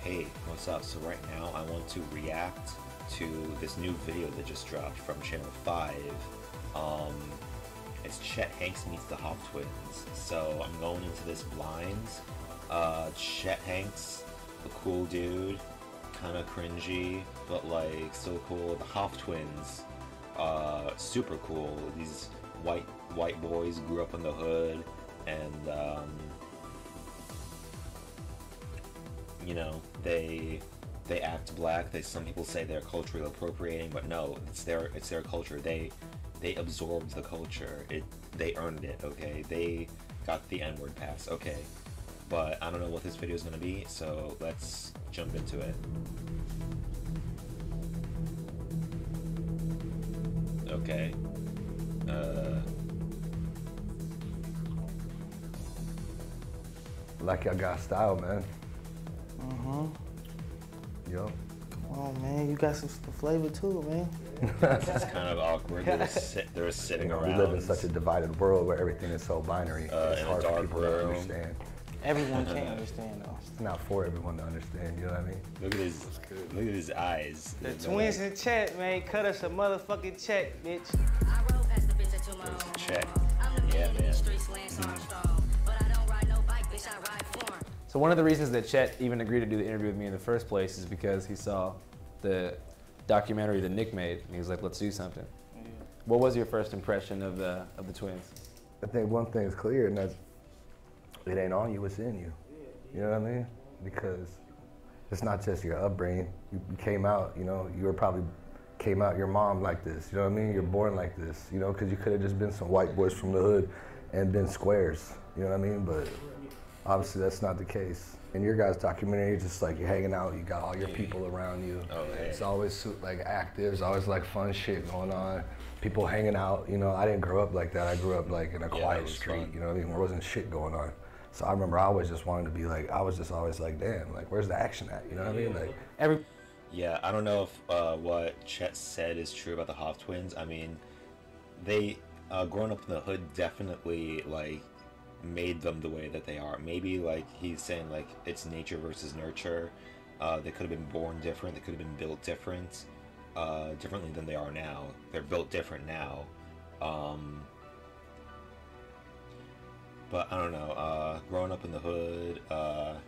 Hey, what's up? So right now I want to react to this new video that just dropped from Channel 5. It's Chet Hanks meets the Hoff Twins. So I'm going into this blind. Chet Hanks, a cool dude, kind of cringy, but like still cool. The Hoff Twins, super cool. These white boys grew up in the hood, and you know, they act black. Some people say they're culturally appropriating, but no, it's their culture. They absorbed the culture. They earned it. Okay, they got the N-word pass. Okay, but I don't know what this video is gonna be, so let's jump into it. Okay. Like y'all got style, man. Yo. Come on, man. You got some flavor too, man. It's kind of awkward. They're sitting around. We live in such a divided world where everything is so binary. It's in hard a for dark people room. to understand. Everyone can't understand though. It's not for everyone to understand, you know what I mean? Look at his eyes. The twins and Chet, man, cut us a motherfucking check, bitch. Chet. Yeah, man. So one of the reasons that Chet even agreed to do the interview with me in the first place is because he saw the documentary that Nick made, and he was like, let's do something. Yeah. What was your first impression of the twins? I think one thing is clear, and that's it ain't on you, it's in you. You know what I mean? Because it's not just your upbringing. You came out, you know, you were probably came out your mom like this, you know what I mean? You're born like this, you know, because you could have just been some white boys from the hood and been squares, you know what I mean? But obviously that's not the case. In your guys' documentary, it's just like you're hanging out, you got all your people around you. Oh, hey. It's always like active, there's always like fun shit going on. People hanging out, you know, I didn't grow up like that. I grew up like in a quiet street, fun. you know what I mean? There wasn't shit going on. So I remember I always just wanted to be like, I was just always like, damn, like where's the action at? You know what I mean? Like Yeah, I don't know if what Chet said is true about the Hoff Twins. I mean, they growing up in the hood definitely like made them the way that they are. Maybe like he's saying like it's nature versus nurture. They could have been born different. They could have been built different, differently than they are now. They're built different now. But I don't know. Growing up in the hood, I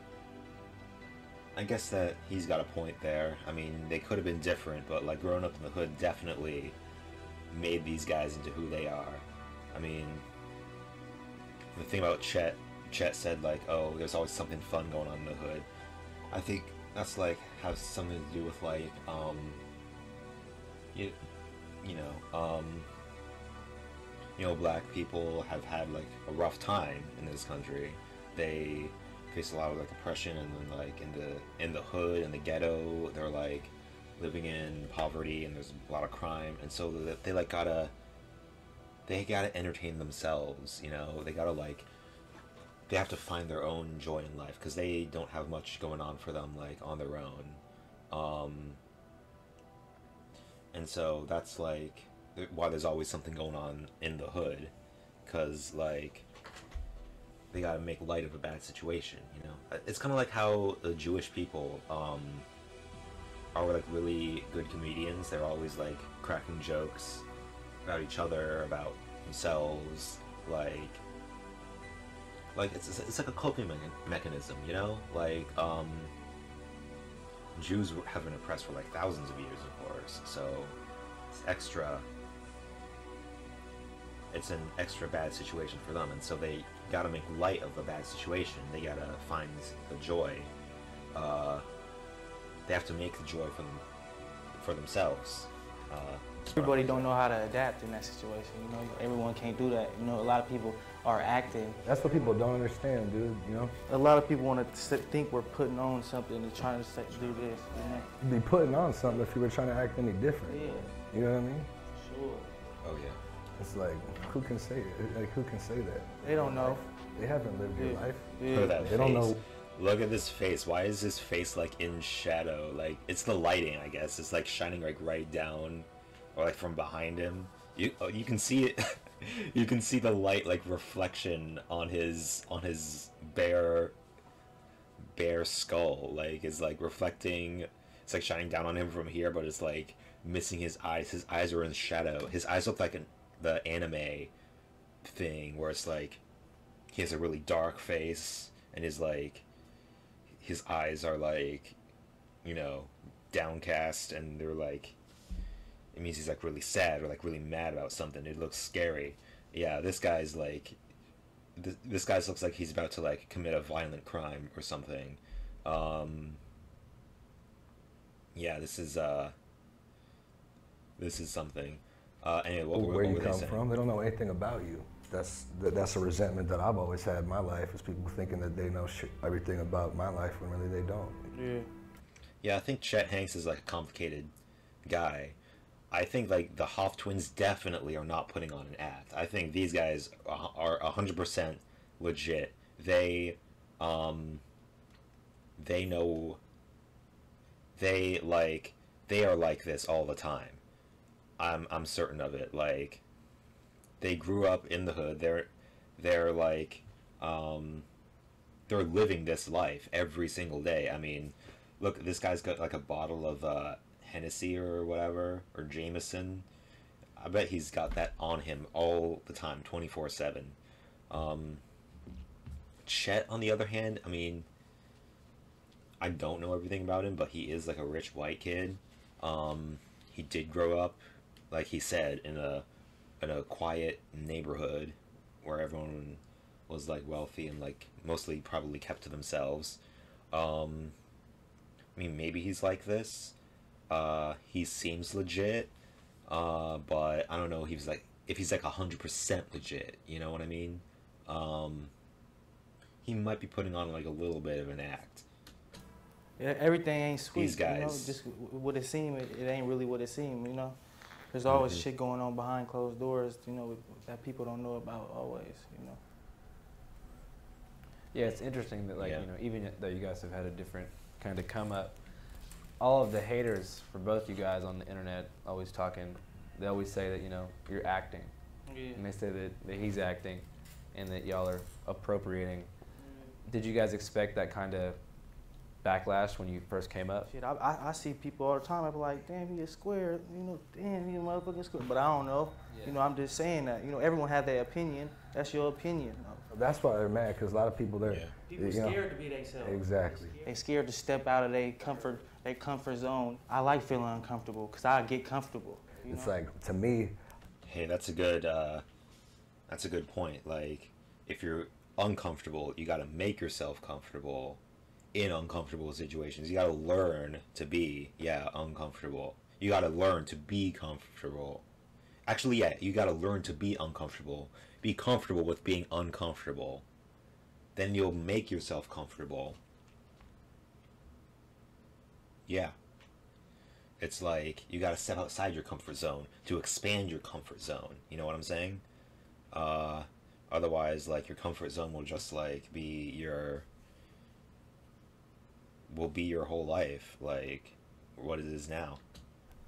guess that he's got a point there. I mean, they could have been different, but like growing up in the hood definitely made these guys into who they are. I mean, the thing about Chet said like, oh, there's always something fun going on in the hood. I think that's like has something to do with like, you know, black people have had like a rough time in this country. They face a lot of like oppression, and then like in the hood, in the ghetto, they're like living in poverty, and there's a lot of crime, and so they like gotta entertain themselves, you know. They have to find their own joy in life because they don't have much going on for them like on their own, and so that's like why there's always something going on in the hood, because like they gotta make light of a bad situation, you know. It's kind of like how the Jewish people are like really good comedians. They're always like cracking jokes about each other, about themselves, like it's like a coping mechanism, you know. Like Jews have been oppressed for like thousands of years, of course, so it's an extra bad situation for them, and so they gotta make light of the bad situation. They gotta find the joy. They have to make the joy for themselves. Everybody don't know how to adapt in that situation, you know. Everyone can't do that. You know, a lot of people are acting. that's what people don't understand, dude, you know? A lot of people want to think we're putting on something and trying to do this, you know. You'd be putting on something if you were trying to act any different. Yeah. You know what I mean? Sure. Oh yeah. It's like, who can say it? Like, who can say that? They don't know. They haven't lived your life. Yeah. Look at that They face. don't know. Look at this face. Why is his face like in shadow? Like it's the lighting, I guess. It's like shining like right down, or like from behind him. You can see it. You can see the light like reflection on his bare bare skull, like is like reflecting. It's like shining down on him from here, but it's like missing his eyes. His eyes are in shadow. His eyes look like the anime thing where it's like he has a really dark face and his eyes are like, you know, downcast, and they're like, it means he's like really sad or like really mad about something. It looks scary. Yeah, this guy's like, this guy looks like he's about to like commit a violent crime or something. Yeah, this is something. Anyway, where you were come saying? from, they don't know anything about you. That's a resentment that I've always had in my life, is people thinking that they know everything about my life when really they don't. Yeah. Yeah, I think Chet Hanks is like a complicated guy. I think like the Hoff Twins definitely are not putting on an act. I think these guys are 100% legit. They know, they are like this all the time. I'm certain of it. Like, they grew up in the hood. They're like they're living this life every single day. I mean, look, this guy's got like a bottle of Hennessy or whatever, or Jameson. I bet he's got that on him all the time, 24/7. Chet, on the other hand, I mean, I don't know everything about him, but he is like a rich white kid. He did grow up, like he said, in a quiet neighborhood where everyone was like wealthy and like mostly probably kept to themselves. I mean, maybe he's like this. He seems legit, but I don't know if he's like 100% legit. You know what I mean? He might be putting on like a little bit of an act. Yeah, everything ain't sweet. These guys, you know, just what it seems, it ain't really what it seems. You know, there's always shit going on behind closed doors. You know, that people don't know about always. You know. Yeah, it's interesting that, like, you know, even though you guys have had a different kind of come up, all of the haters for both you guys on the internet always talking, they always say that, you know, you're acting. Yeah. And they say that he's acting and that y'all are appropriating. Did you guys expect that kind of backlash when you first came up? Shit, I see people all the time. I be like, damn, he a square. You know, damn, he a motherfucking square. But I don't know. Yeah. You know, I'm just saying that. You know, everyone has their opinion. That's your opinion. That's why they're mad, because a lot of people, people scared to be themselves. Exactly. They scared to step out of their comfort zone. I like feeling uncomfortable because I get comfortable. It's like, to me. Hey, that's a good point. Like, if you're uncomfortable, you got to make yourself comfortable in uncomfortable situations. You got to learn to be, uncomfortable. You got to learn to be comfortable. Actually, you got to learn to be uncomfortable. Be comfortable with being uncomfortable. Then you'll make yourself comfortable. Yeah. It's like you got to step outside your comfort zone to expand your comfort zone. You know what I'm saying? Otherwise, like, your comfort zone will just like be your whole life, like what it is now.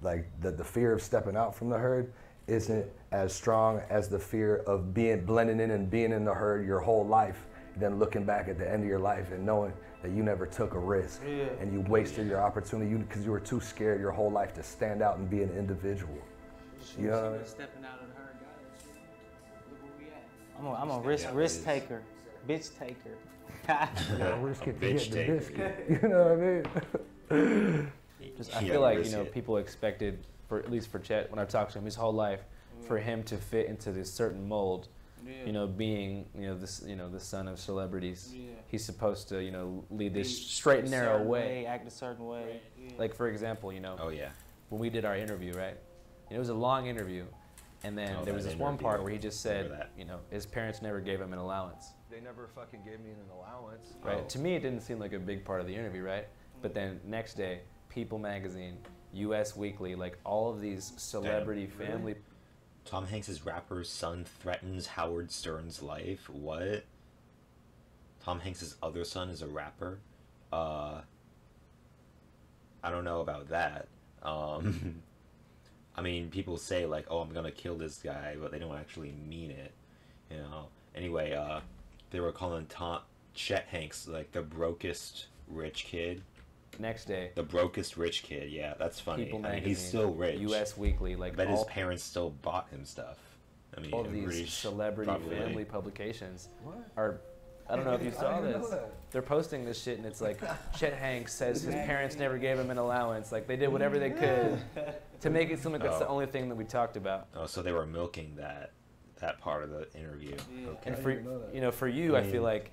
Like, the fear of stepping out from the herd isn't as strong as the fear of blending in and being in the herd your whole life, then looking back at the end of your life and knowing that you never took a risk and you wasted your opportunity because you were too scared your whole life to stand out and be an individual. You know what I mean? Stepping out of the herd, guys. Look where we at. I'm a risk taker, bitch taker. Risk it to get the biscuit. You know what I mean? I feel like, you know, people expected, at least for Chet, when I talked to him his whole life, for him to fit into this certain mold. You know, being, you know, the son of celebrities. He's supposed to, you know, lead this straight and narrow way, act a certain way. Like, for example, you know, when we did our interview, right? It was a long interview, and then there was this one part where he just said, you know, his parents never gave him an allowance. They never fucking gave me an allowance. Right. To me, it didn't seem like a big part of the interview, right? But then next day, People Magazine, US Weekly, like all of these celebrity family. Tom Hanks' rapper's son threatens Howard Stern's life. What? Tom Hanks' other son is a rapper? I don't know about that. I mean, people say like, oh, I'm gonna kill this guy, but they don't actually mean it, you know? Anyway, they were calling Chet Hanks like the brokest rich kid. Next day, The brokest rich kid. Yeah, that's funny. People I mean, Magazine, he's still rich. U.S. Weekly, like I bet all, his parents still bought him stuff. I mean, all I'm these pretty celebrity probably. family publications are. I don't know if you saw this. They're posting this shit, and it's like Chet Hanks says his parents never gave him an allowance. Like they did whatever they could to make it seem like that's the only thing that we talked about. Oh, so they were milking that part of the interview. Okay. And for you, I feel like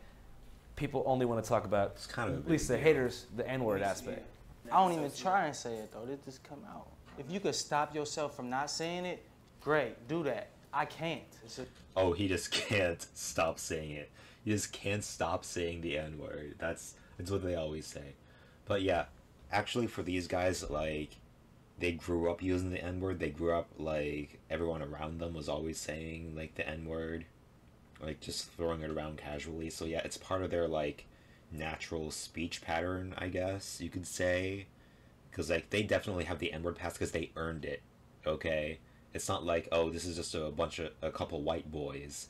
people only want to talk about, It's kind of a at least the big haters, the N-word aspect. I don't even try and say it though. It just come out. If you could stop yourself from not saying it, great, do that. I can't. Oh, he just can't stop saying it. He just can't stop saying the N-word. That's what they always say. But yeah, actually for these guys, like, they grew up using the N-word. They grew up, like, everyone around them was always saying, like, the N-word. Like, just throwing it around casually. So yeah, it's part of their, like, natural speech pattern, I guess you could say. Because, like, they definitely have the N-word pass because they earned it, okay? It's not like, oh, this is just a couple white boys,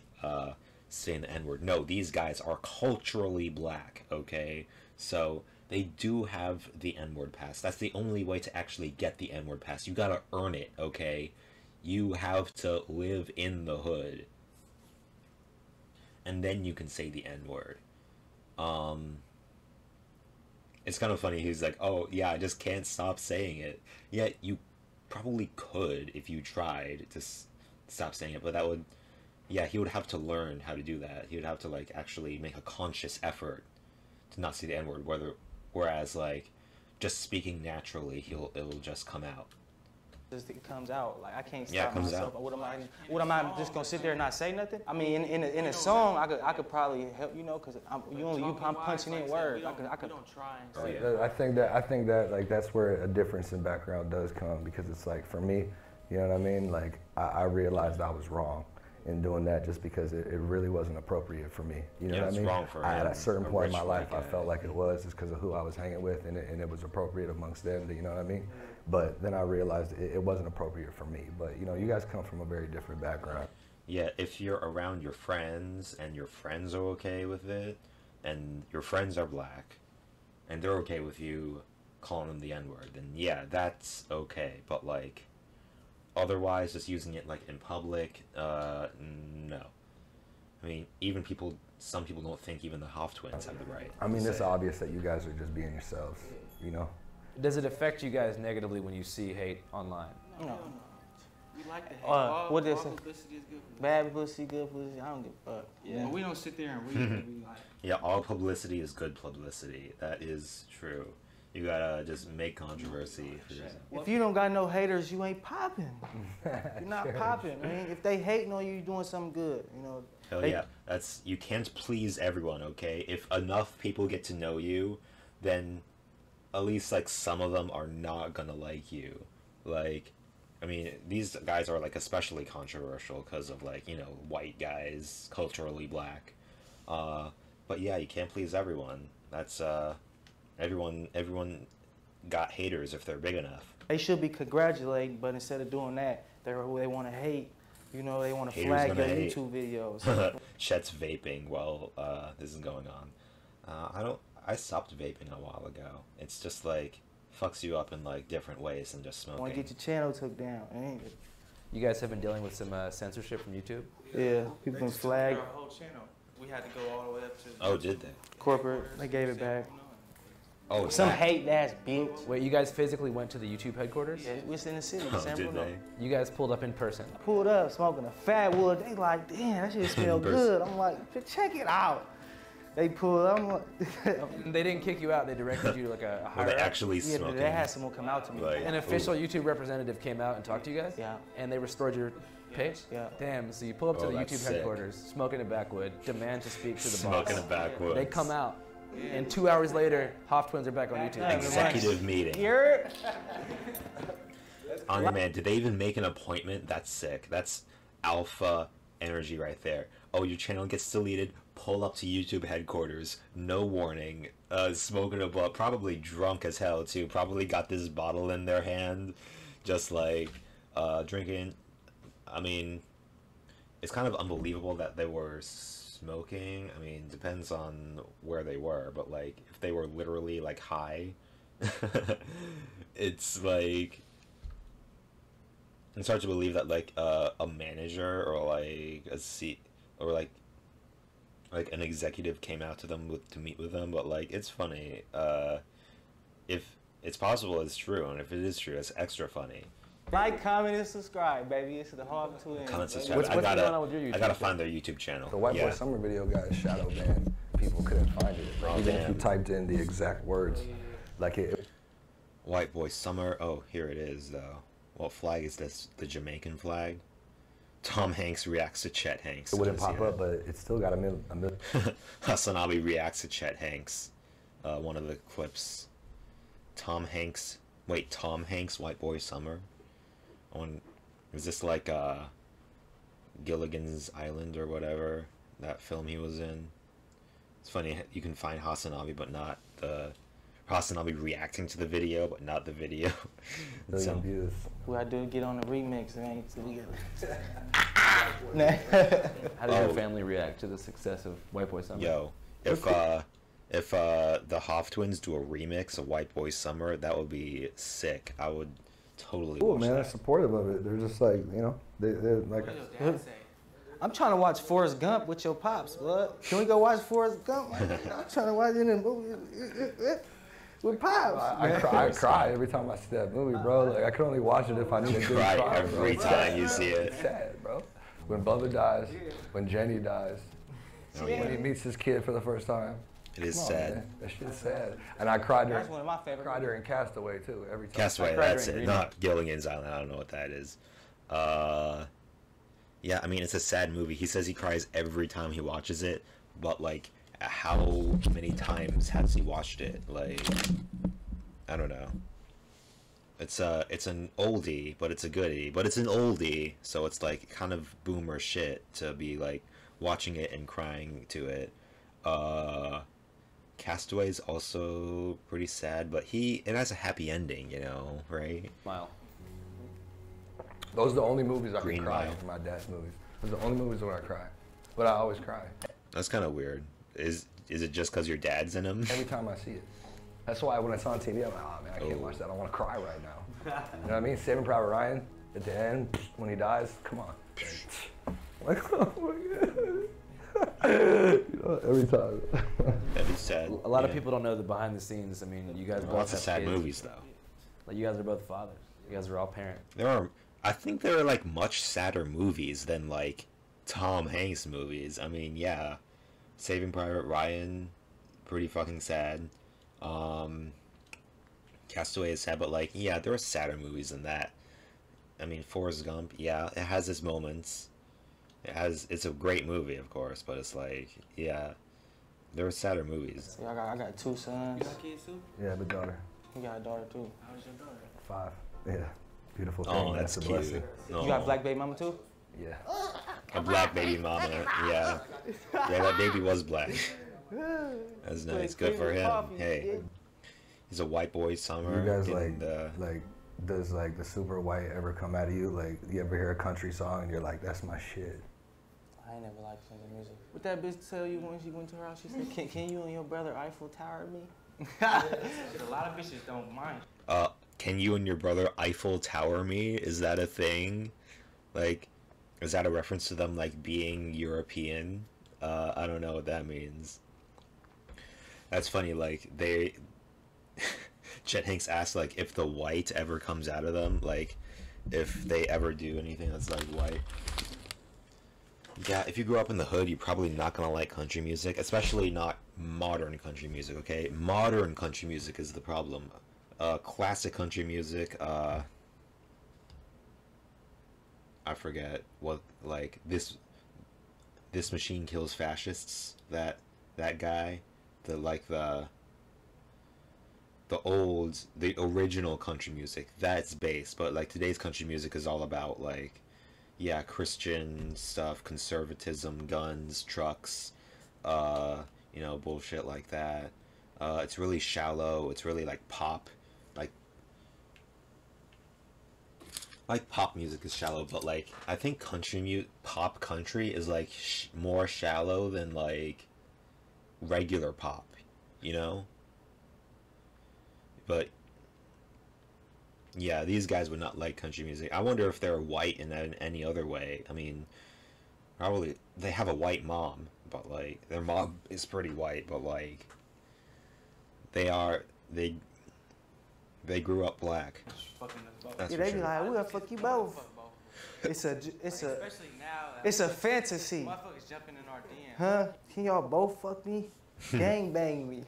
saying the N-word. No, these guys are culturally black, okay? So they do have the N-word pass. That's the only way to actually get the N-word pass. You gotta earn it, okay? You have to live in the hood. And then you can say the N-word. It's kind of funny. He's like, oh, yeah, I just can't stop saying it. Yeah, you probably could if you tried to stop saying it, but that would... Yeah, he would have to learn how to do that. He would have to, like, actually make a conscious effort to not say the N-word, whereas, like, just speaking naturally, it'll just come out. It comes out. Like I can't Yeah, it stop comes myself. out. What am I just gonna sit there and not say nothing? I mean, in a song, I could probably help, you know, because I'm punching in words. I could. Don't try and say it. I think that like that's where a difference in background does come, because it's like for me, you know what I mean? Like I realized I was wrong in doing that just because it really wasn't appropriate for me. You know Yeah, what I it's mean? wrong for At him, a certain a point in rich my life, white I guy. felt like it was just because of who I was hanging with, and it was appropriate amongst them. You know what I mean? But then I realized it wasn't appropriate for me. But you know, you guys come from a very different background. Yeah, if you're around your friends and your friends are okay with it, and your friends are black, and they're okay with you calling them the N-word, then yeah, that's okay. But like, otherwise, just using it like in public, no. I mean, some people don't think even the Hoff Twins have the right. I mean, it's obvious that you guys are just being yourselves. You know? Does it affect you guys negatively when you see hate online? No. We like the hate. What all is it? publicity is good. Bad publicity, good publicity. I don't give a fuck. Yeah. But we don't sit there and read it. We like, Yeah, all publicity is good publicity. That is true. You gotta just make controversy for yourself. If you don't got no haters, you ain't popping. You're not popping. I mean, if they hating on you, you're doing something good. You know. Hell yeah, you can't please everyone, okay? If enough people get to know you, then at least like some of them are not gonna like you. Like, I mean, these guys are like especially controversial because of like, you know, white guys, culturally black. But yeah, you can't please everyone. That's everyone got haters if they're big enough. They should be congratulating, but instead of doing that, they want to hate. You know, they want to Haters flag gonna your hate. YouTube videos. Chet's vaping while this is going on. I stopped vaping a while ago. It's just like fucks you up in like different ways than just smoking. Want to get your channel took down. Ain't it? You guys have been dealing with some censorship from YouTube? Yeah, people been flagged. our whole channel. We had to go all the way up to. Oh, did they? Corporate, they gave it back. Oh, Some that- hate ass bitch. Wait, you guys physically went to the YouTube headquarters? Yeah, we was in the city. Oh, San did Bruno. they? You guys pulled up in person. Pulled up, smoking a fat wood. They like, damn, that shit smell good. I'm like, check it out. They pulled up. I'm like, They didn't kick you out. They directed you to like a Were higher they up. actually yeah, smoking? they had someone come out to me. Like- An official YouTube representative came out and talked to you guys? Yeah. And they restored your page? Yeah. Damn, so you pull up to Oh, the that's YouTube sick. headquarters, smoking a backwood, demand to speak to the Smoking boss. a backwoods. They come out, and 2 hours later, Hoff Twins are back on YouTube. Executive meeting. You're On demand. Did they even make an appointment? That's sick. That's alpha energy right there. Oh, your channel gets deleted. Pull up to YouTube headquarters. No warning. Smoking a blunt. Probably drunk as hell too. Probably got this bottle in their hand. Just like drinking. I mean, it's kind of unbelievable that they were Smoking, I mean, depends on where they were, but like if they were literally like high, it's like it's hard to believe that like a manager or like a seat or like an executive came out to them to meet with them, but like it's funny. If it's possible, it's true, and if it is true, it's extra funny. Like, comment, and subscribe, baby. It's the Hoff Twins. Comment, baby. subscribe. What's going on with your YouTube I gotta channel? find their YouTube channel. The White Boy Yeah. Summer video got shadow banned. People couldn't find it. Like, Oh, even if damn. you typed in the exact words, like it. White Boy Summer. Oh, here it is though. What flag is this? The Jamaican flag. Tom Hanks reacts to Chet Hanks. It wouldn't Didn't see pop up, but it still got a million. that. Hasanabi reacts to Chet Hanks. One of the clips. Tom Hanks. Wait, Tom Hanks, White Boy Summer. Is this like Gilligan's Island or whatever, that film he was in? It's funny, you can find Hasanabi but not the Hasanabi reacting to the video but not the video. Million views. We gotta do get on the remix, man. So we How does Oh. your family react to the success of White Boy Summer? Yo, if the Hoff Twins do a remix of White Boy Summer, that would be sick. I would totally Cool, watch man. They're that. supportive of it. They're just like, you know, they're like. What your dad say? I'm trying to watch Forrest Gump with your pops, bud. Can we go watch Forrest Gump? I'm trying to watch it in the movie with pops. I cry every time I see that movie, bro. Like I can only watch it if I need a good Cry cry, every bro. time you see it. It's sad, bro. When Bubba dies, when Jenny dies, Oh, when he yeah. meets his kid for the first time. It is Come on, sad. man. That shit's sad. And I cried during, That's one of my favorite. cried during Castaway too. Every time. Castaway, I cried that's during it. Green Not Gilligan's Island. I don't know what that is. Yeah, I mean, it's a sad movie. He says he cries every time he watches it, but like, how many times has he watched it? Like, I don't know. It's an oldie, but it's a goodie. But it's an oldie, so it's like kind of boomer shit to be like watching it and crying to it. Castaway's also pretty sad, but it has a happy ending, you know, right? Smile. Those are the only movies I Green can cry Mile. in my dad's movies. Those are the only movies where I cry. But I always cry. That's kind of weird. Is it just because your dad's in them? Every time I see it. That's why when it's on TV, I'm like, oh man, I can't Oh. watch that. I want to cry right now. You know what I mean? Saving Private Ryan at the end when he dies. Come on. Like, oh my god. You know, every time. That'd be sad. A lot of Yeah. people don't know the behind the scenes. I mean, you guys both Lots have of sad kids. movies, though. Like, you guys are both fathers. You guys are all parents. I think there are like much sadder movies than like Tom Hanks movies. I mean, yeah, Saving Private Ryan, pretty fucking sad. Castaway is sad, but like, yeah, there are sadder movies than that. I mean, Forrest Gump, yeah, it has its moments. It's a great movie, of course, but it's like, yeah, there are sadder movies. Yeah, I got two sons. You got kids too? Yeah, but daughter. You got a daughter too. How was your daughter? 5. Yeah. Beautiful thing. Oh, that's a cute. blessing. Oh, You got a black baby mama too? Yeah. a black baby mama, yeah. Yeah, that baby was black. That's nice. Good for him. Hey, he's a white boy summer. You guys getting like does like the super white ever come out of you? Like you ever hear a country song and you're like, that's my shit. I ain't never liked country music. What that bitch tell you when she went to her house? She said, can you and your brother Eiffel Tower me? A lot of bitches don't mind. Can you and your brother Eiffel Tower me? Is that a thing? Like, is that a reference to them like being European? I don't know what that means. That's funny. Like Chet Hanks asked like if the white ever comes out of them, like if they ever do anything that's like white. Yeah, if you grew up in the hood, you're probably not gonna like country music, especially not modern country music. Okay, modern country music is the problem. Classic country music. I forget what like this machine kills fascists. That guy, the original country music. That's bass, but like today's country music is all about like, yeah, Christian stuff, conservatism, guns, trucks, you know, bullshit like that. It's really shallow. It's really like pop. Like, like pop music is shallow, but like I think pop country is like more shallow than like regular pop, you know? But yeah, these guys would not like country music. I wonder if they're white in any other way. I mean, probably they have a white mom, but like their mom is pretty white, but like they grew up black. That's Yeah, for they be sure. like, we're gonna fuck you both. Especially now. It's a fantasy. Motherfuckers jumping in our DM. Huh? Can y'all both fuck me? Gang bang me.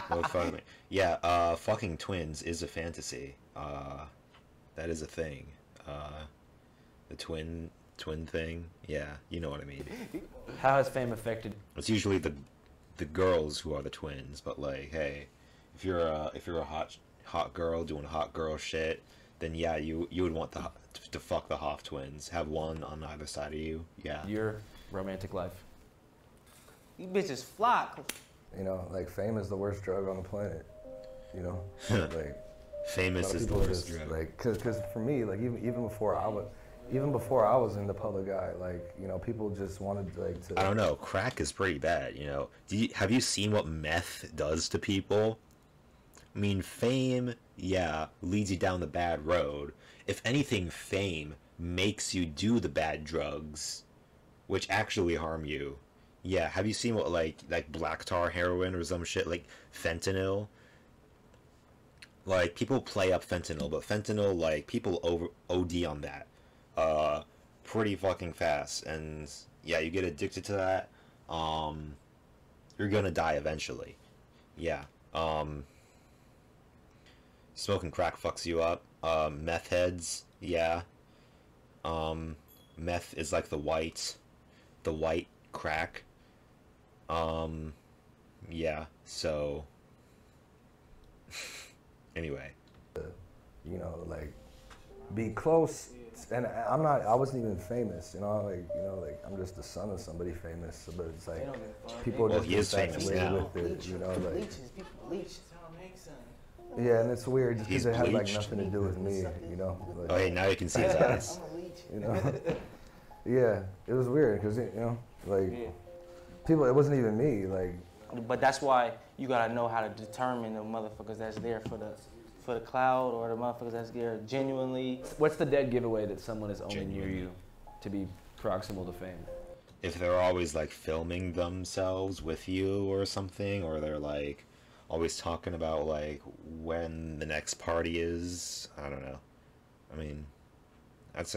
Both fuck me. Yeah, fucking twins is a fantasy. That is a thing. The twin thing. Yeah, you know what I mean. How has fame affected? It's usually the girls who are the twins, but like, hey, if you're a hot girl doing hot girl shit, then yeah, you would want to fuck the Hoff twins. Have one on either side of you. Yeah. Your romantic life. You bitches flock. You know, like fame is the worst drug on the planet. You know, like Famous is the worst drug. like, cause for me, like even before I was in the public eye, like, you know, people just wanted like to. I don't know. Crack is pretty bad. You know. Have you seen what meth does to people? I mean, fame, yeah, leads you down the bad road. If anything, fame makes you do the bad drugs, which actually harm you. Yeah, have you seen what like black tar heroin or some shit, like fentanyl? Like, people play up fentanyl, but fentanyl, like, people OD on that pretty fucking fast. And yeah, you get addicted to that, you're gonna die eventually. Yeah. Smoking crack fucks you up. Meth heads, yeah. Meth is like the white crack. Yeah, so anyway. You know, like, be close, and I wasn't even famous, you know, like, I'm just the son of somebody famous, but it's like, people Well, just he is famous infatuated now. with it, you know, like, People leeches. yeah, and it's weird, just He's because it had, like, bleached. nothing to do with me, you know, Oh, like, hey, now you can see his eyes. you know, yeah, it was weird, because, you know, like, people, it wasn't even me, like, But that's why you gotta know how to determine the motherfuckers that's there for the cloud, or the motherfuckers that's there genuinely. What's the dead giveaway that someone is only near Genuinely. you to be proximal to fame? If they're always like filming themselves with you or something, or they're like always talking about like when the next party is, I don't know. I mean, that's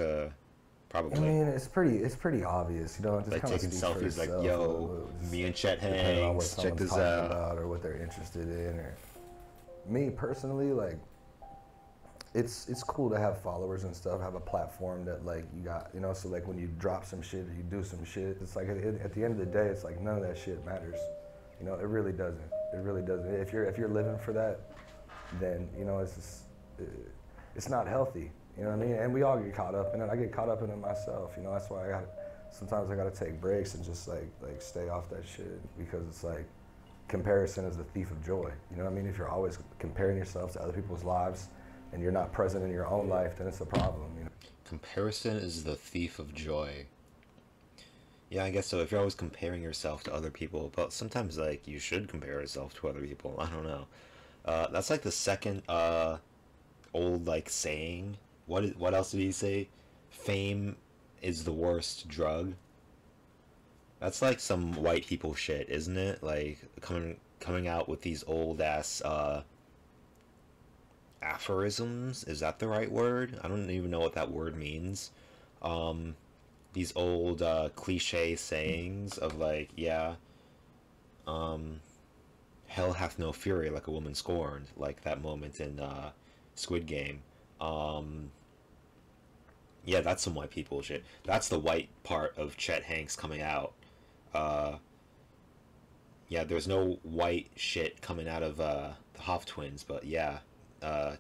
probably I mean, it's pretty obvious, you know, it just like kind of taking speaks for selfies like, itself, yo, just me and Chet depending on what Hanks, check someone's this talking out. about or what they're interested in, or me personally, like, it's cool to have followers and stuff, have a platform that, like, you got, you know, so like when you drop some shit or you do some shit, it's like at the end of the day, it's like none of that shit matters, you know, it really doesn't. If you're living for that, then, you know, it's just, it's not healthy, you know what I mean? And we all get caught up in it. I get caught up in it myself, you know. That's why sometimes I gotta take breaks and just like stay off that shit, because it's like comparison is the thief of joy. You know what I mean? If you're always comparing yourself to other people's lives and you're not present in your own life, then it's a problem, you know. Comparison is the thief of joy. Yeah, I guess so. If you're always comparing yourself to other people, but sometimes like you should compare yourself to other people. I don't know. That's like the second old like saying. What else did he say? Fame is the worst drug. That's like some white people shit, isn't it? Like coming out with these old ass aphorisms. Is that the right word? I don't even know what that word means. These old cliche sayings of like, yeah, hell hath no fury like a woman scorned, like that moment in Squid Game. Yeah, that's some white people shit. That's the white part of Chet Hanks coming out. Yeah, there's no white shit coming out of the Hoff Twins, but yeah,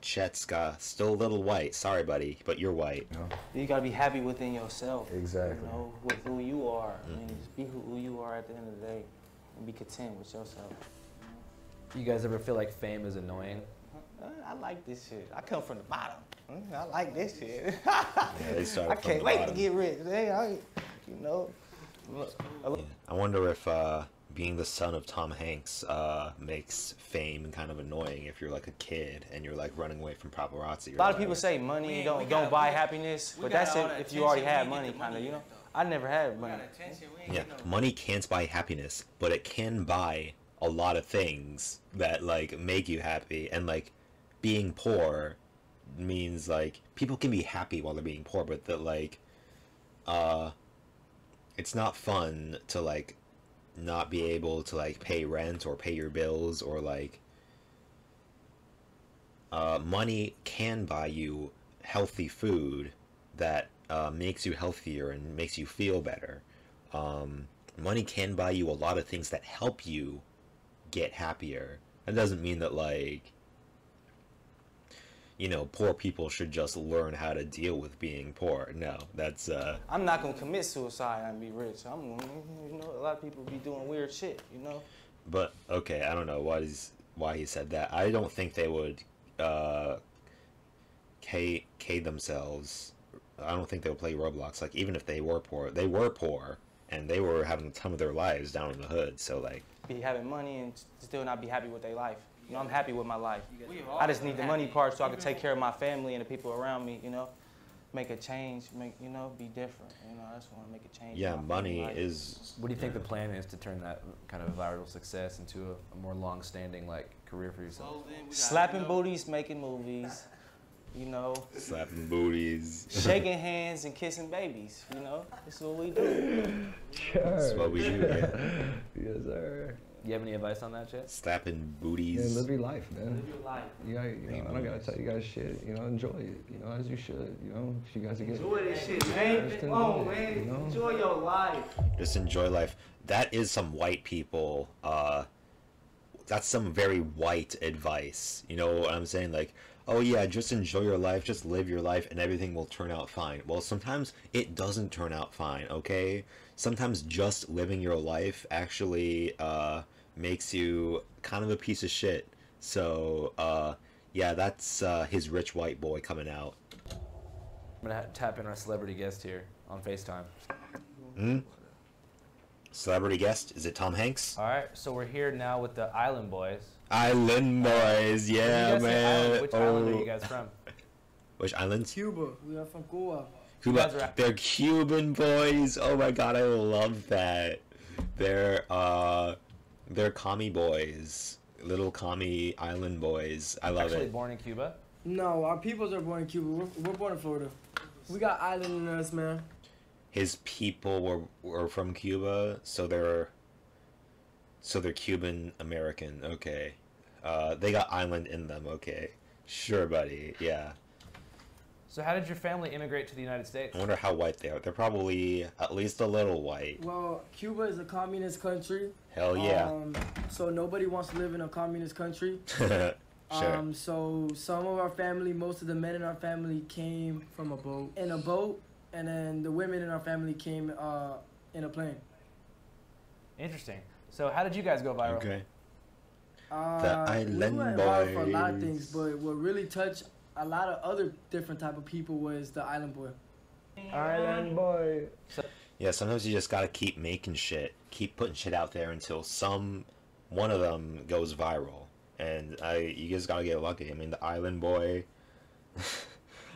Chet's still a little white. Sorry, buddy, but you're white. You gotta be happy within yourself. Exactly. You know, with who you are. I mean, just be who you are at the end of the day, and be content with yourself. You guys ever feel like fame is annoying? I like this shit. I come from the bottom. I like this shit. They started I from can't the wait bottom. to get rich. You know. Yeah. I wonder if being the son of Tom Hanks makes fame kind of annoying if you're like a kid and you're like running away from paparazzi. A lot of people say money don't buy happiness, but that's if you already have money, kind of, you know. I never had money. Yeah, money can't buy happiness, but it can buy a lot of things that like make you happy. And like being poor means like people can be happy while they're being poor, but that like it's not fun to like not be able to like pay rent or pay your bills, or like money can buy you healthy food that makes you healthier and makes you feel better. Money can buy you a lot of things that help you get happier. That doesn't mean that like, you know, poor people should just learn how to deal with being poor. No, that's I'm not gonna commit suicide and be rich. I'm gonna, you know, a lot of people be doing weird shit, you know. But okay, I don't know why he said that. I don't think they would K themselves. I don't think they would play Roblox. Like even if they were poor, and they were having the time of their lives down in the hood. So like be having money and still not be happy with their life. You know, I'm happy with my life. I just need the money part so I can take care of my family and the people around me, you know. Make a change, you know, be different. You know, I just want to make a change. yeah, in my money life. is. What do you think the plan is to turn that kind of viral success into a more long-standing like career for yourself? Slapping booties, making movies, you know. Slapping booties. Shaking hands and kissing babies, you know. That's what we do. That's what we do, yeah. Yes, sir. You have any advice on that, Chet? Slapping booties. Man, live your life, man. Live your life. You know, I don't gotta tell you guys shit. You know, enjoy it. You know, as you should. You know, if you guys are getting. Enjoy this shit, man. Just Come enjoy on, it, man. you know? Enjoy your life. Just enjoy life. That is some white people. That's some very white advice. You know what I'm saying? Like, oh yeah, just enjoy your life, just live your life, and everything will turn out fine. Well, sometimes it doesn't turn out fine. Okay, sometimes just living your life actually makes you kind of a piece of shit. So yeah, that's his rich white boy coming out. I'm gonna tap in our celebrity guest here on FaceTime. Celebrity guest, is it Tom Hanks? All right, so we're here now with the Island Boys. Island boys, yeah, When you guys say man. island, which island are you guys from? Which islands? Cuba. We are from Cuba. You guys Cuba. are- They're Cuban boys. Oh my god, I love that. They're commie boys, little commie island boys. I love Actually it. born in Cuba. No, our peoples are born in Cuba. We're born in Florida. We got island in us, man. His people were from Cuba, so they're Cuban American. Okay, they got island in them. Okay, sure, buddy. Yeah. So how did your family immigrate to the United States? I wonder how white they are. They're probably at least a little white. Well, Cuba is a communist country. Hell yeah. So nobody wants to live in a communist country. Sure. So some of our family, most of the men in our family came From a boat. in a boat, and then the women in our family came in a plane. Interesting. So how did you guys go viral? Okay. We Island went viral for a lot of boys. things, but what really touched a lot of other different type of people was the island boy. Island boy. Yeah, sometimes you just gotta keep making shit, keep putting shit out there until one of them goes viral, and you just gotta get lucky. I mean, the Island Boy.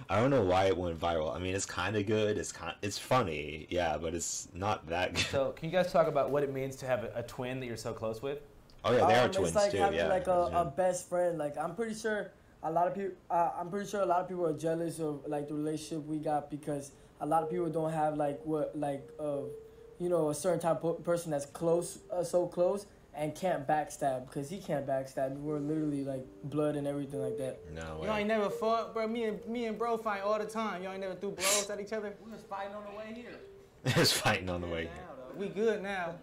I don't know why it went viral. I mean, it's kind of good. It's funny, yeah, but it's not that good. So can you guys talk about what it means to have a twin that you're so close with? Oh yeah, they are twins It's like too. having Yeah. like a best friend. Like I'm pretty sure a lot of people. I'm pretty sure a lot of people are jealous of like the relationship we got because a lot of people don't have like a certain type of person that's close, so close, and can't backstab because he can't backstab. We're literally like blood and everything like that. No Y'all way. ain't never fought, bro. Me and bro fight all the time. Y'all ain't never threw blows at each other. We was fighting on the way here. There's fighting on the way. We good now.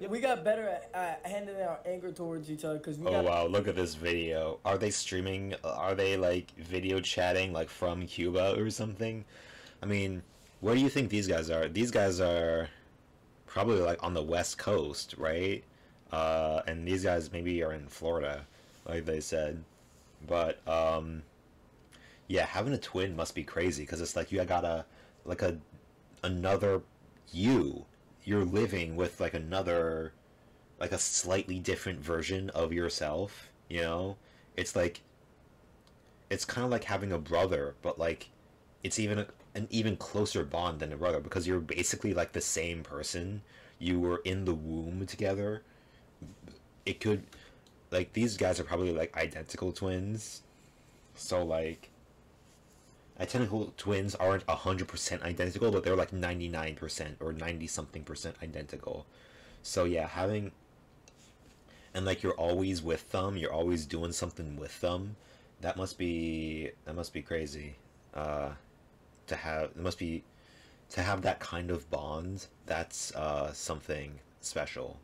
Yeah, we got better at handling our anger towards each other because we Oh got. wow, look at this video. Are they streaming? Are they like video chatting like from Cuba or something? I mean, where do you think these guys are? These guys are probably like on the West Coast, right? And these guys maybe are in Florida, like they said. But yeah, having a twin must be crazy because it's like you got another you. You're living with like another, like a slightly different version of yourself. You know, it's like it's kind of like having a brother, but like it's an even closer bond than a brother because you're basically like the same person. You were in the womb together. It could, like, these guys are probably like identical twins, so like identical twins aren't 100% identical, but they're like 99% or 90 something percent identical. So yeah, having, and like you're always with them, you're always doing something with them. That must be crazy. To have that kind of bond. That's something special.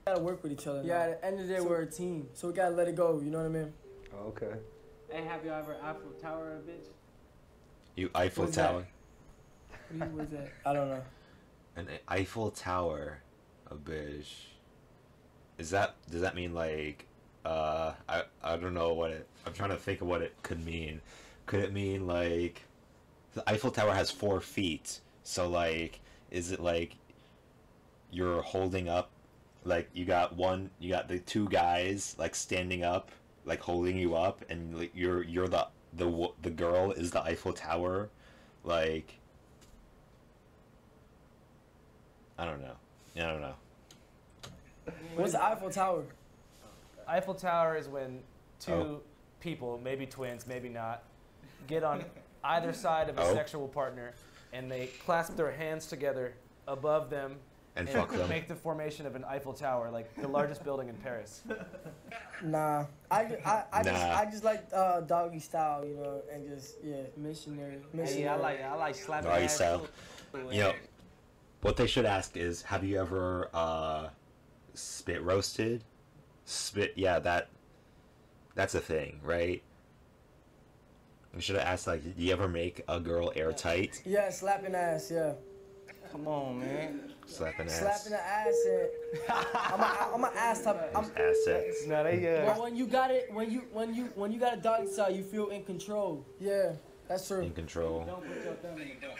We gotta work with each other. Yeah, at the end of the day, we're a team, so we gotta let it go. You know what I mean? Oh, okay. Hey, have you ever Eiffel Tower a bitch? You Eiffel What's Tower. What was that? I don't know. An Eiffel Tower, a bitch. Does that mean like I don't know what it, I'm trying to think of what it could mean. Could it mean like the Eiffel Tower has 4 feet, so like is it like you're holding up, like you got the 2 guys like standing up, like holding you up, and like you're the girl is the Eiffel Tower, like I don't know. What's the Eiffel Tower? Eiffel Tower is when two people, maybe twins, maybe not, get on either side of a sexual partner, and they clasp their hands together above them And fuck them. make the formation of an Eiffel Tower, like the largest building in Paris. Nah, I just like doggy style, you know, and just missionary. Yeah, I like slapping Doggy ass style. too. You know, what they should ask is, have you ever spit roasted? Yeah, that's a thing, right? We should have asked, like, do you ever make a girl airtight? Yeah, slapping ass. Yeah, Come on, man. Slapping ass. slapping the ass. And I'm an ass type. I'm, Ass sex. No, they but when you got it, when you got a doggy style, you feel in control. Yeah, that's true. In control. Don't put your thumb in your door.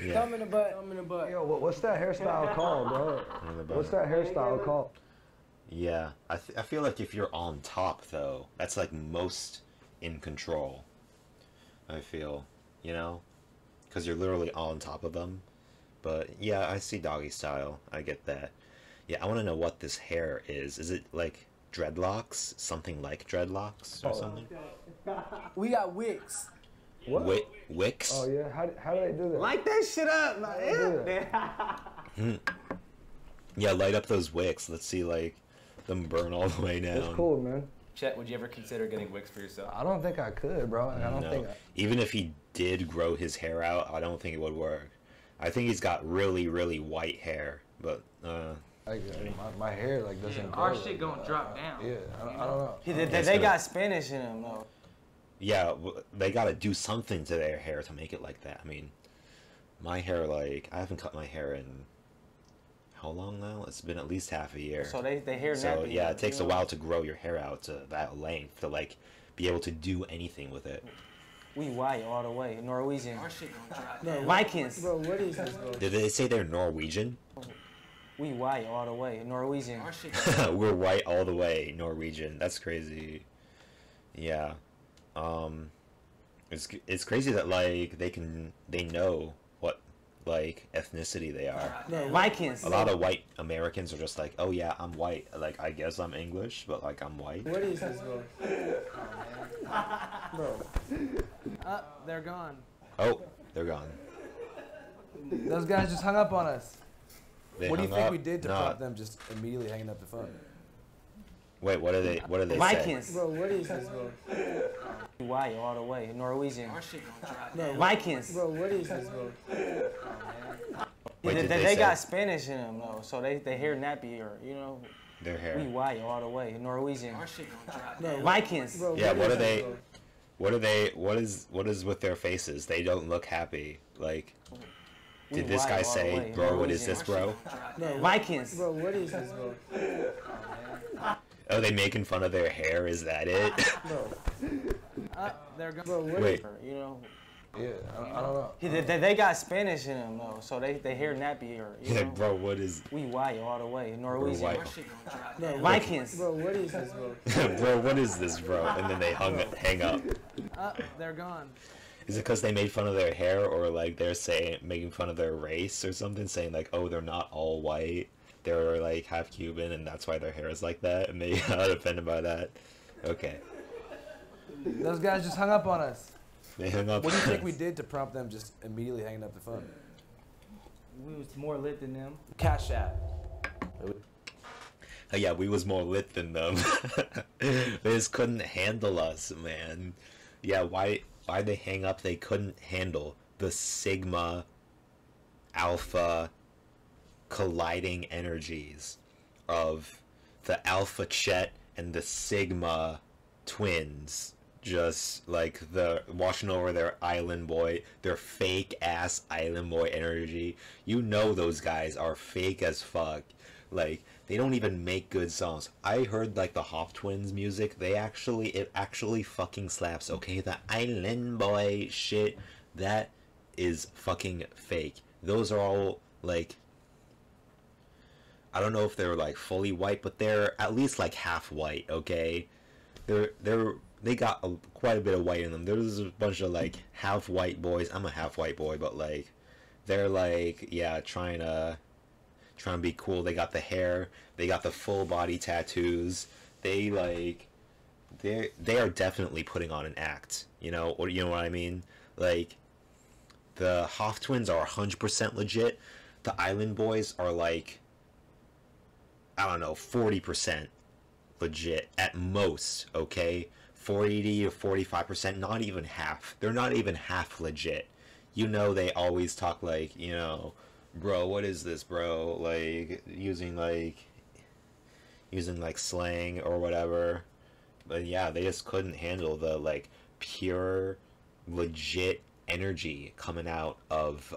Yeah. Thumb in the butt. Thumb in the butt. Yo, what's that hairstyle called, bro? In the butt. What's that hairstyle called? Yeah, I feel like if you're on top, though, that's like most in control. I feel, you know, because you're literally on top of them. But yeah, I see doggy style. I get that. Yeah, I want to know what this hair is. Is it like dreadlocks? Something like dreadlocks or something? We got wigs. What? Wicks? Oh yeah, how do they do that? Light that shit up. How do they do that? Yeah, light up those wicks. Let's see, like, them burn all the way down. It's cool, man. Chet, would you ever consider getting wigs for yourself? I don't think I could, bro. I don't No. think. Even if he did grow his hair out, I don't think it would work. I think he's got really, really white hair, but My hair like doesn't. Our grow shit like gonna that. drop down. Yeah, I don't know. They got Spanish in them, though. yeah, they gotta do something to their hair to make it like that. I mean, my hair, like, I haven't cut my hair in how long now? It's been at least half a year. So they hair So nappy. yeah, it takes a you know? while to grow your hair out to that length to like be able to do anything with it. We white all the way. Norwegian. Our shit gonna drop No, down. Vikings. Bro, what is this, bro? Did they say they're Norwegian? We white all the way. Norwegian. Our shit gonna We're white all the way, Norwegian. That's crazy. Yeah. It's crazy that like they know what like ethnicity they are. No, Vikings. A lot of white Americans are just like, oh yeah, I'm white. Like I guess I'm English, but like I'm white. what is this, bro? Bro, They're gone. Oh, they're gone. Those guys just hung up on us. They What do you hung think up? we did to No. prompt them just immediately hanging up the phone? Wait, what do they say? Vikings. bro, what is this, bro? We white all the way. Norwegian. Our shit gonna drop No, down. Vikings. bro, what is this, bro? Wait, did they they say got Spanish in them, though. So they hair nappy, or, you know, their hair? we white all the way. Norwegian. Our shit gonna drop No, down. Vikings. bro, Yeah, what is are this, they? bro? What is with their faces? They don't look happy. Like, We did this white guy all the say, way. bro, what is Norwegian. this, bro? No, Vikings. bro, what is this, bro? Oh, they making fun of their hair? Is that it? They're going. Bro, what Wait. You know. Yeah, I don't know. They got Spanish in them though, so they hair nappy or you know. Like, bro, what is? We white all the way, Norwegian. white. Bro, Vikings. Bro, what is this, bro? Bro, what is this, bro? And then they hang up. They're gone. Is it because they made fun of their hair, or like they're making fun of their race or something, saying like, oh, they're not all white, they're like half Cuban, and that's why their hair is like that, and they got offended by that? Okay. Those guys just hung up on us. They hung up. What do you think we did to prompt them just immediately hanging up the phone? We was more lit than them. Cash App. Oh, yeah, we was more lit than them. They just couldn't handle us, man. Yeah, why they hang up? They couldn't handle the Sigma Alpha colliding energies of the Alpha Chet and the Sigma twins, just like the washing over their island boy, their fake ass island boy energy. You know those guys are fake as fuck. Like, they don't even make good songs. I heard like the Hoff Twins music. It actually fucking slaps. Okay, the island boy shit, that is fucking fake. Those are all like, I don't know if they're like fully white, but they're at least like half white. Okay, they got quite a bit of white in them. There's a bunch of like half white boys. I'm a half white boy, but like they're like, yeah, trying to be cool. They got the hair, they got the full body tattoos. They are definitely putting on an act. You know what I mean? Like, the Hoff Twins are 100% legit. The Island Boys are like, I don't know, 40% legit at most. Okay, 40 to 45%, not even half. They're not even half legit. You know, they always talk like, you know, bro, what is this, bro? Like, using slang or whatever. But yeah, they just couldn't handle the like pure legit energy coming out of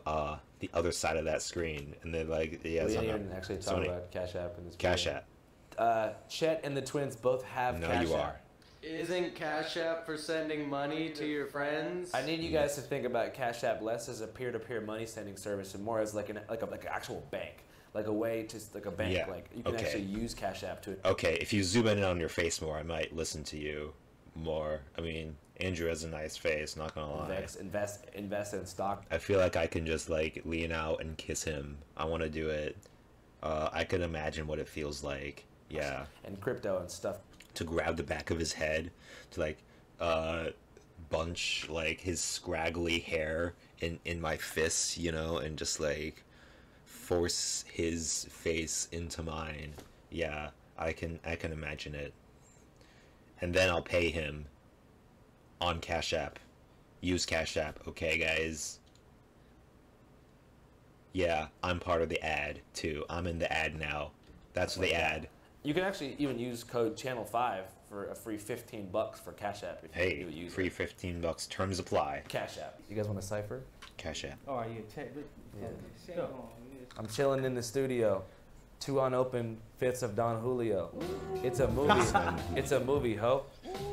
the other side of that screen. And they're like, yeah, we didn't even actually talk about Cash App in this video. Cash App. Chet and the twins both have Cash App. No, you are. Isn't Cash App for sending money to your friends? I need you guys to think about Cash App less as a peer-to-peer money sending service and more as like an actual bank, like a way to like a bank. Yeah. Like you can actually use Cash App to. Okay, if you zoom in on your face more, I might listen to you more. I mean, Andrew has a nice face, not gonna lie. Invest in stock. I feel like I can just like lean out and kiss him. I want to do it. I could imagine what it feels like. Yeah. And crypto and stuff. To grab the back of his head, to like bunch like his scraggly hair in my fists, you know, and just like force his face into mine. Yeah, I can imagine it. And then I'll pay him on Cash App. Use Cash App, okay, guys? Yeah, I'm part of the ad too. I'm in the ad now. That's the ad. You can actually even use code Channel 5 for a free $15 for Cash App. If Hey, you use free it. $15. Terms apply. Cash App. You guys want a cipher? Cash App. Oh, yeah, check. Yeah. I'm chilling in the studio. 2 unopened fifths of Don Julio. It's a movie. It's a movie, ho.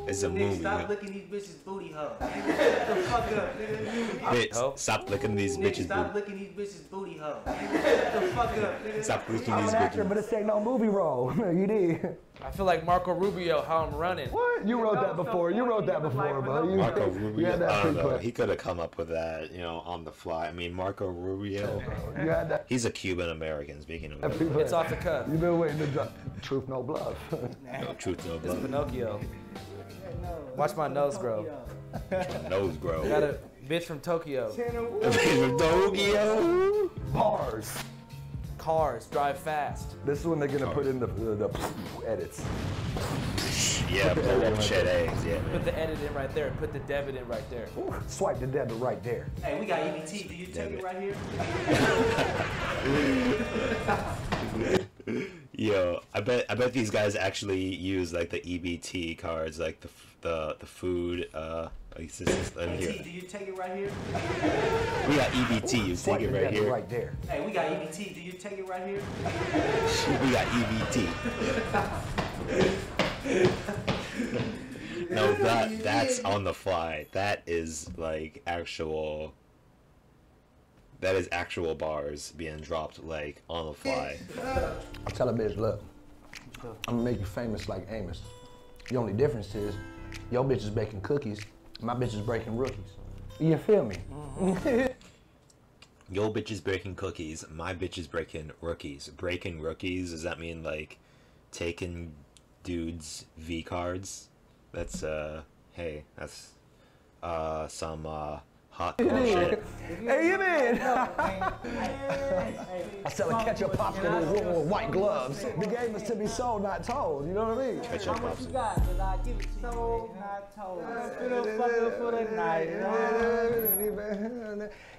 It's a movie. Stop licking these bitches' booty, ho. Get the fuck up, nigga. Bitch, stop licking these bitches' Stop booty. licking these bitches' booty, ho. Get the fuck up, nigga. Stop licking I'm these an actor, bitches. but this ain't no movie role. You did. I feel like Marco Rubio, how I'm running. What? You wrote that before. You wrote that before, bro. You, Marco you Rubio. had that I don't know. pre-planned. He could have come up with that, you know, on the fly. I mean, Marco Rubio. You had that. He's a Cuban American. Speaking of that. pre-planned. It's off the cuff. You've been waiting to drop Truth No Bluff. No truth, no It's blood. Pinocchio. Watch my nose grow. Nose grow. Got a bitch from Tokyo. Tokyo. Bars. Cars, drive fast. This is when they're gonna put in the edits. Yeah, blow up Chet Hanks. Yeah, Put man. the edit in right there. Put the debit in right there. Ooh, swipe the debit right there. Hey, we got EBT. Do you take it right here? Yo, I bet these guys actually use like the EBT cards, like the food. Like, here. Do you take it right here? We got EBT. You Swipe take it the right debit here. right there. Hey, we got EBT. Do you take it right here? We got EBT. No, that's on the fly. That is like actual. That is actual bars being dropped like on the fly. I tell a bitch, look, I'm gonna make you famous like Amos. The only difference is, your bitch is baking cookies, my bitch is breaking rookies. You feel me? Yo bitch is breaking cookies, my bitch is breaking rookies. Breaking rookies, does that mean like taking dudes' V cards? That's hey, that's some hot shit. Hey, you man! I sell a ketchup popsicle with white gloves. The game is to be sold, not told. You know what I mean? Ketchup How much you popsicle. got? Cause I give it to you. Sold, not told. For the night.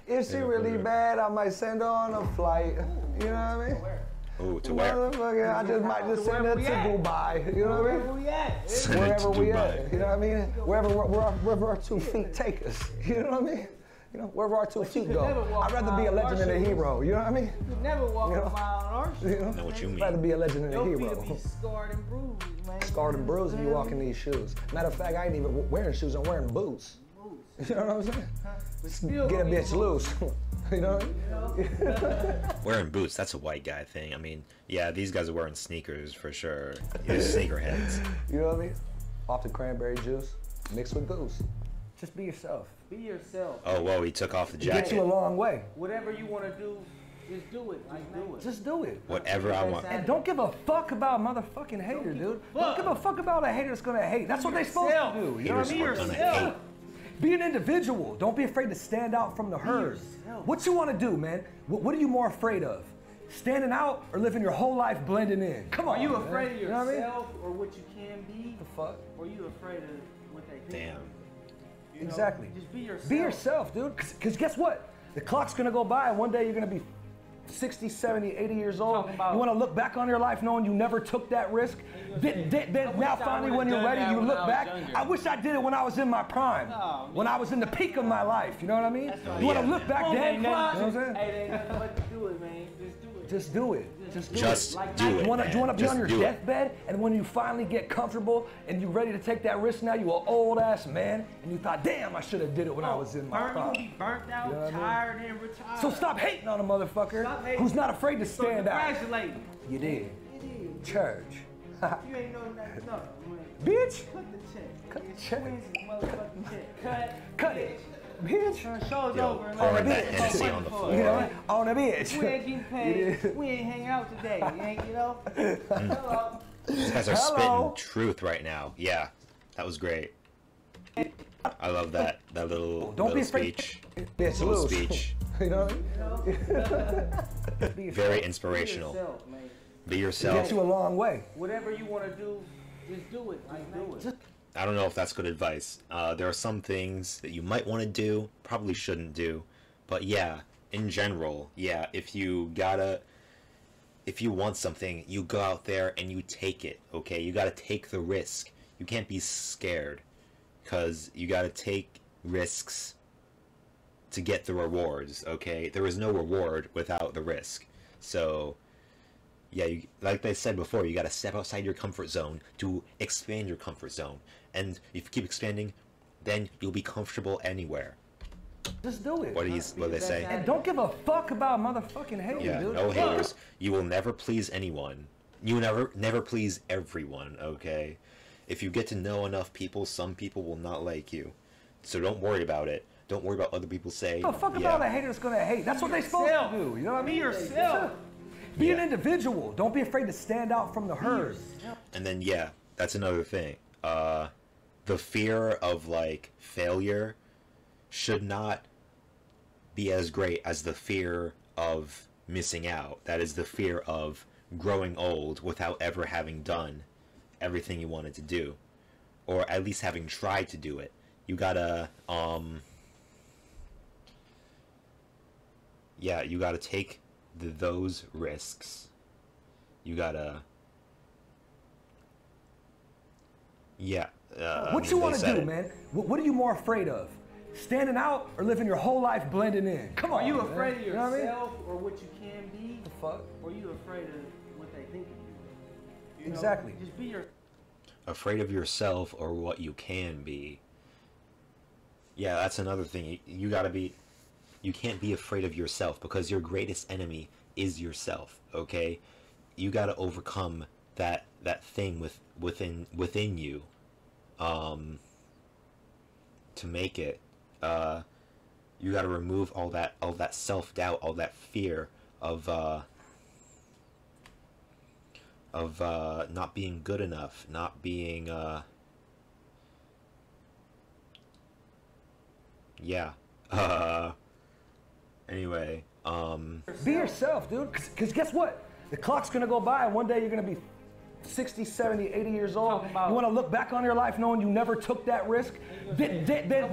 If she really bad, I might send her on a flight. You know what I mean? Ooh, to where? Motherfucker, I just might just send her to Dubai. You know what I mean? we at? Send it to Wherever we Dubai. at. You know what I mean? Wherever our 2 feet take us. You know what I mean? You know, wherever our 2 feet go. I'd rather be a legend than a hero. You know what I mean? You never walk You know? a mile on our You know? Know what you I'd rather mean? be a legend than a Your feet hero. will be scarred and bruised, man. Scarred and bruised if you walk in these shoes. Matter of fact, I ain't even wearing shoes, I'm wearing boots. You know what I'm saying? But still Get a gonna be bitch loose. You know what I mean? Wearing boots, that's a white guy thing. I mean, yeah, these guys are wearing sneakers for sure. You're sneakerheads. You know what I mean? Off the cranberry juice, mixed with goose. Just be yourself. Be yourself. Oh, whoa, he took off the Get you a jacket. long way. Whatever you want to do, just do it. Just do it. Just do it. Whatever I want. And don't give a fuck about a motherfucking hater, dude. Don't give a fuck about a hater that's gonna hate. That's what they're supposed to do. You know what I Haters mean? are gonna hate. Be an individual. Don't be afraid to stand out from the herd. What you want to do, man? What are you more afraid of? Standing out or living your whole life blending in? Come on. Are you man. afraid of You know yourself what I mean? or what you can be? The fuck? Or are you afraid of what they think? Damn. You know, Exactly. Just be yourself. Be yourself, dude. Because guess what? The clock's gonna go by and one day you're gonna be 60, 70, 80 years old. Talking about- You wanna look back on your life knowing you never took that risk? Then now finally when you're ready, you look back. I wish I did it when I was in my prime. Oh, when I was in the peak of my life. You know what I mean? You wanna Yeah. look back Come on, then? You know man, what I'm saying? Hey, there ain't nothing but to do it, man. Just do it. Just do it. Just do it. You wanna man. be Just on your do it. deathbed, and when you finally get comfortable and you're ready to take that risk now, you an old ass man, and you thought, damn, I should have did it when I was in my You prime. gonna be burnt out, You know what I mean? tired, and retired. So stop hating on a motherfucker Stop hating. who's not afraid to So stand out. congratulate. You did. It is. Church. You ain't know nothing. No, man. Bitch, Cut the check. Cut the It's check. Twins' motherfucking check. cut it. Bitch. Show's Yo, over. and pouring let that it Hennessy go. on the You floor. know, on a We bitch. ain't getting paid. We ain't hanging out today. You ain't, you know? Hello. These guys are Hello. spitting truth right now. Yeah, that was great. I love that little, Don't be little afraid. speech. Bitch, Little loose. speech. You know what I mean? Very inspirational. Yourself, man. Be Get yourself. you a long way. Whatever you want to do, just do it. Just do it. I don't know if that's good advice. There are some things that you might want to do, probably shouldn't do. But yeah, in general, yeah, if you want something, you go out there and you take it, okay? You gotta take the risk. You can't be scared. Because you gotta take risks to get the rewards, okay? There is no reward without the risk. So, yeah, like I said before, you gotta step outside your comfort zone to expand your comfort zone. And if you keep expanding, then you'll be comfortable anywhere. Just do it. What do they say? And don't give a fuck about motherfucking hating, Yeah, dude. no haters. You will never please anyone. You never please everyone, okay? If you get to know enough people, some people will not like you. So don't worry about it. Don't worry about other people say. Give a fuck about a hater that's gonna hate. That's what they're supposed to do. You know what I mean? Be yourself. Be an Yeah. individual. Don't be afraid to stand out from the herd. And then yeah, that's another thing. The fear of like failure should not be as great as the fear of missing out. That is the fear of growing old without ever having done everything you wanted to do, or at least having tried to do it. You gotta yeah, you gotta take those risks. You gotta yeah. What you want they to said do, it. man? What are you more afraid of? Standing out or living your whole life blending in? Come on. Are you man. afraid of You know what I mean? yourself or what you can be? The fuck? Or are you afraid of what they think of you? You know? Exactly. Just be your. afraid of yourself or what you can be. Yeah, that's another thing. You gotta be. You can't be afraid of yourself because your greatest enemy is yourself. Okay, you gotta overcome that thing within you. To make it. You gotta remove all that self-doubt, all that fear of not being good enough, not being yeah. Anyway, Be yourself, dude. Because guess what? The clock's going to go by, and one day you're going to be 60, 70, 80 years old. You want to look back on your life knowing you never took that risk? Then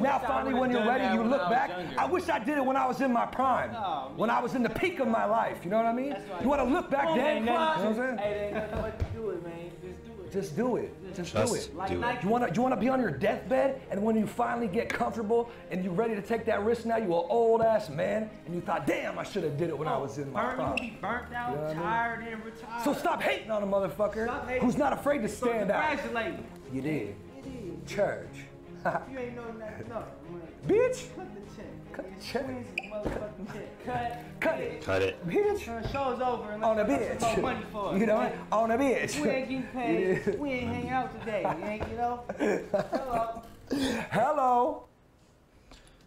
now finally when you're ready, you look back. I wish I did it when I was in my prime. When I was in the peak of my life. You know what I mean? You want to look back then? You know what I'm saying? Hey, there ain't nothing but to do it, man. Just do it. Just do it. do it. You want to be on your deathbed, and when you finally get comfortable and you're ready to take that risk now, you're an old ass man, and you thought, damn, I should have did it when I was in my prime. You be burnt out, You know what I mean? tired, and retired. So stop hating on a motherfucker who's not afraid to stand out. Congratulate. You did. Church. You ain't know nothing. No. Bitch. Cut the check. Cut the check. Twins is motherfucking check. Cut it. cut it. Bitch. Show's over. And On a let's get some bitch. more money for it. You know what? On a bitch. We ain't getting paid. We ain't hang out today. You ain't, you know? Hello. Hello.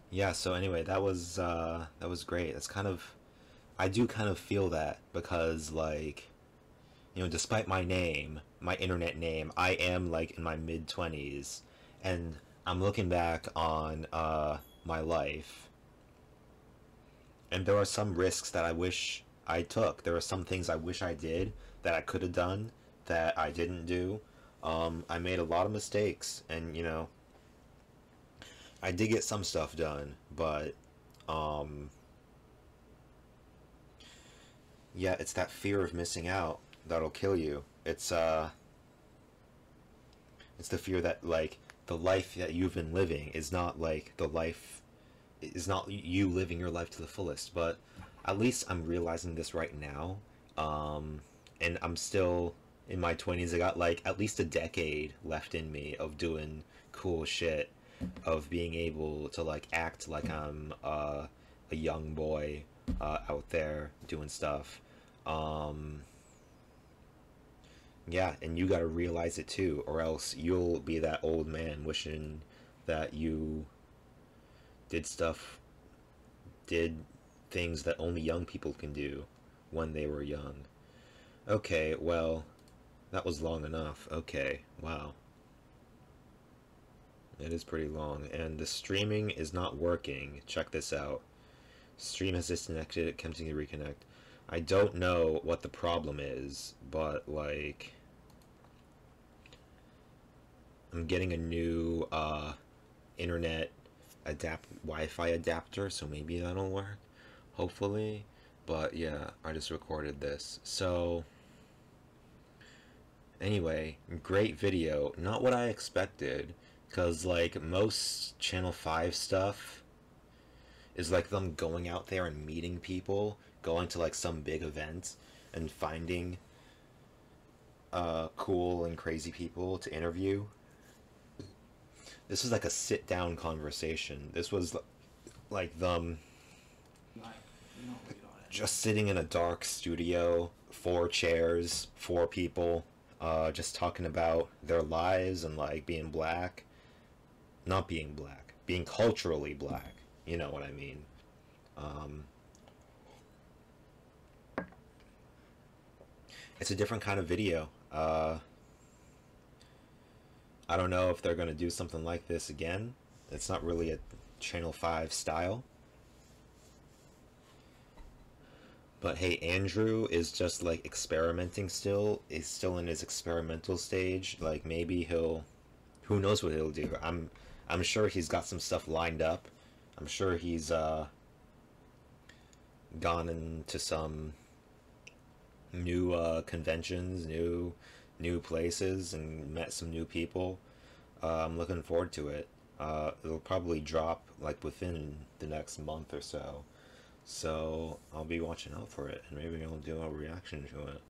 Yeah. So anyway, that was great. That's kind of, I do kind of feel that because like, you know, despite my name, my internet name, I am like in my mid-20s, and I'm looking back on my life, and there are some risks that I wish I took. There are some things I wish I did that I could have done that I didn't do. I made a lot of mistakes, and you know, I did get some stuff done, but yeah, it's that fear of missing out that'll kill you. It's the fear that like the life that you've been living is not like the life, is not you living your life to the fullest. But at least I'm realizing this right now, and I'm still in my 20s. I got like at least a decade left in me of doing cool shit, of being able to like act like I'm a young boy out there doing stuff. Yeah, and you gotta realize it too, or else you'll be that old man wishing that you did things that only young people can do when they were young. Okay, well, that was long enough. Okay, wow. It is pretty long, and the streaming is not working. Check this out. Stream has disconnected, attempting to reconnect. I don't know what the problem is, but like, I'm getting a new internet Wi-Fi adapter, so maybe that'll work, hopefully. But yeah, I just recorded this. So anyway, great video. Not what I expected, because like most Channel 5 stuff is like them going out there and meeting people, going to like some big event and finding cool and crazy people to interview. This was like a sit-down conversation. This was like them just sitting in a dark studio, 4 chairs, 4 people, just talking about their lives and like being black. Not being black, being culturally black. You know what I mean. It's a different kind of video. I don't know if they're going to do something like this again. It's not really a Channel 5 style. But hey, Andrew is just like experimenting still. He's still in his experimental stage. Like maybe he'll, who knows what he'll do. I'm sure he's got some stuff lined up. I'm sure he's gone into some new conventions, new places, and met some new people. I'm looking forward to it. It'll probably drop like within the next month or so. So I'll be watching out for it, and maybe I'll do a reaction to it.